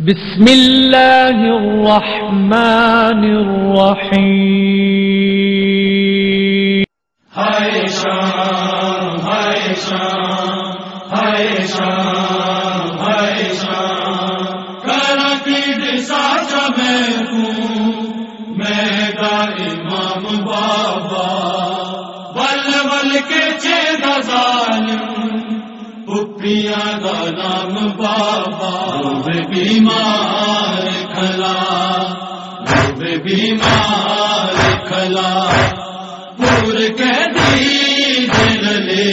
बिस्मिल्लाहिर्रहमानिर्रहीम। हाय शाम हाय शाम हाय शाम हाय शाम करकीद साचा मैं हूँ मैं गा इमाम बाबा बल बल के छेदा जालिम पुपिया दा नाम बाबा रोवे बीमार खला रोवे बीमार खला पूर कह दी दिले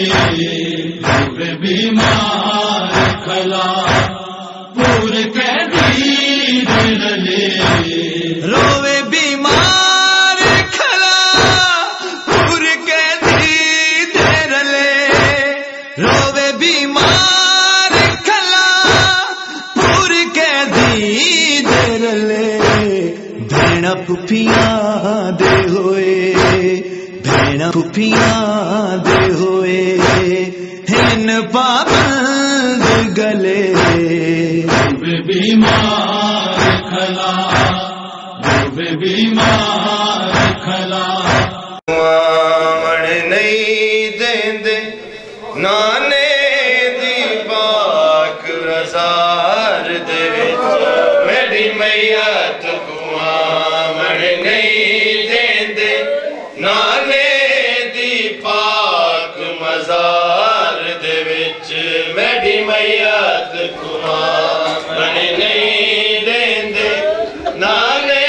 रोवे बीमार खला पूर कह दी दिले रोवे बीमार खला पूर कह दी दिले रोवे बीमार खला पूर कह दी दिले भेणा पुफियां दे होए भेणा पुफियां दे होए हिन पाबंद गले रोवे बीमार खला रोवे बीमार खला मण नहीं देंदे नाने दी पाक रज़ार दे मेरी मैया तुआ मण नहीं देंदे नाने दी पाक मज़ार दे विच मेरी मैया तुआ मण नहीं देंदे नाने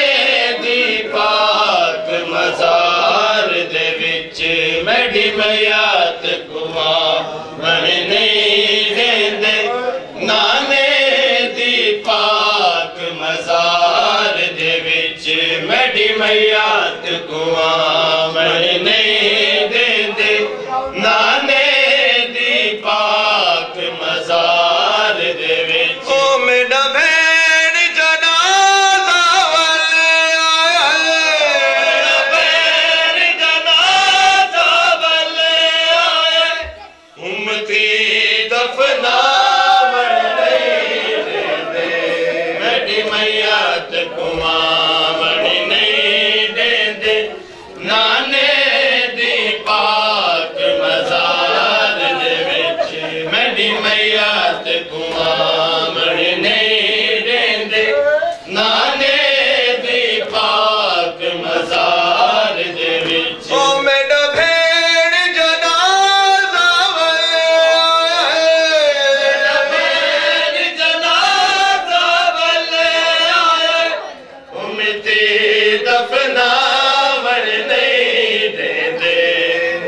दी पाक मज़ार दे विच मेरी मैया तुआ मण नहीं देंदे नाने दी पाक मज़ार दे विच मेरी मैया तुआ मण नहीं देंदे नाने दी पाक मज़ार दे विच ओ मेरा भैन जनाज़ा वाले आया मेरा भैन जनाज़ा वाले आया उम्मती दफनावण नहीं देंदे मेरी मैया तुआ मण नहीं देंदे नाने दी पाक मज़ार दे विच मेरी मैया तुआ मण नहीं देंदे नाने दी पाक मज़ार दे विच ओ मेरा भेण जनाज़ा वाले आया भेण जनाज़ा वाले आया उम्मती दफनावण नहीं देंदे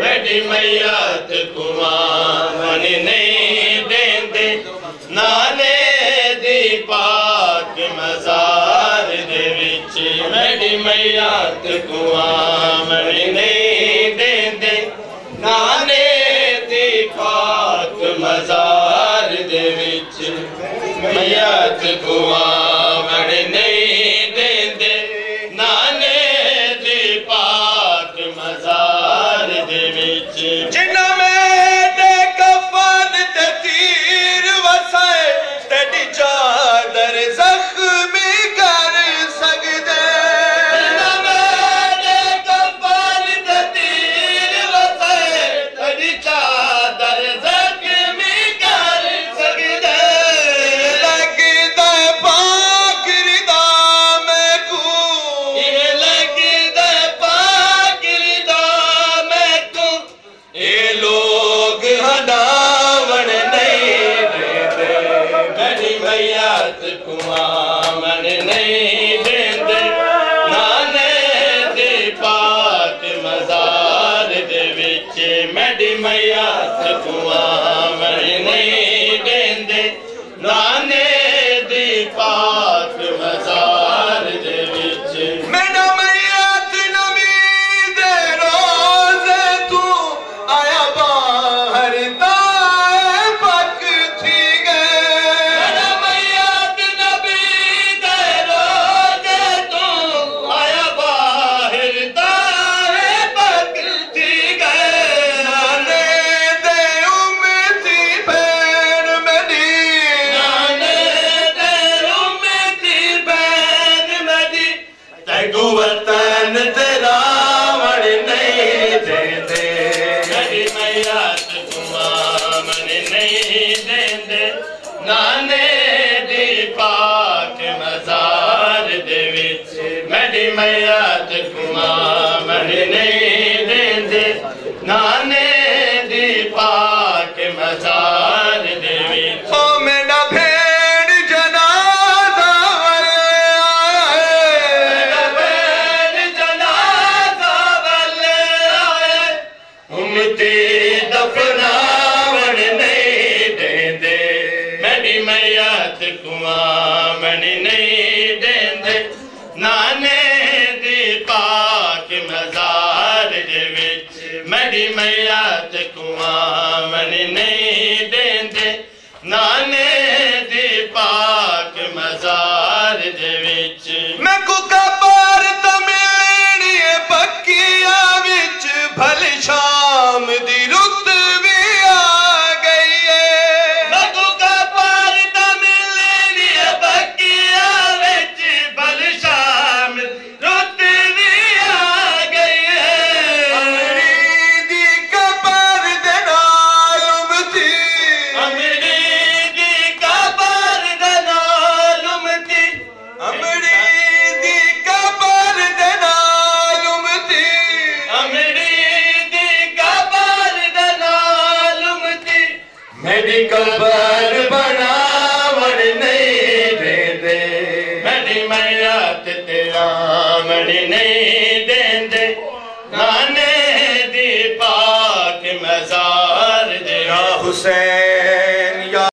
मेरी मैया तुआ मण नहीं देंदे नाने दी पाक मज़ार दे विच मेरी मैया तुआ मण नहीं देंदे नाने दी पाक मज़ार दे विच मैया तुआ मण नहीं देंदे नाने दी पाक मज़ार दे विच जिन्ना मेरे कफन ते तीर वसाए तेरी चादर जख्मी कर सकदे जिन्ना मेरे कफन ते तीर वसाए तेरी चादर जख्मी कर सकदे लगदा पाक रिदा रावण नहीं देंदे मेरी मैयत कुमामन नहीं देंदे नाने दी पाक मज़ार दे विच मेरी मैयत कुमामन नहीं देंदे नाने दी पाक मज़ार दे विच ओ मेरा भेड़ जनाज़ा मेरा भेड़ जनाज़ा वाले आए उम्मती दफनावण नहीं देंदे मेरी मैयत कुमामन नहीं देंदे नाने दी पाक मज़ार दे विच मेरी मैयत कुमामन नहीं देंदे नाने दी पाक मज़ार दे विच मैं कुका पार तमिलनी पक्किया विच भले शाम दी रुत भी आ गई है मैं कुका पार तमिलनी पक्किया विच भले शाम रुत भी आ गई है अमरीदी कबर दे नाल उमती अमरीदी कबर दे नाल उमती अमरीदी कबर दे नाल उमती अमरीदी कबर दे नाल उमती मेरी कबर बनावण नहीं देंदे मेरी मैयत तेरा मन नहीं देंदे नाने दी पाक मज़ार दे या हुसैन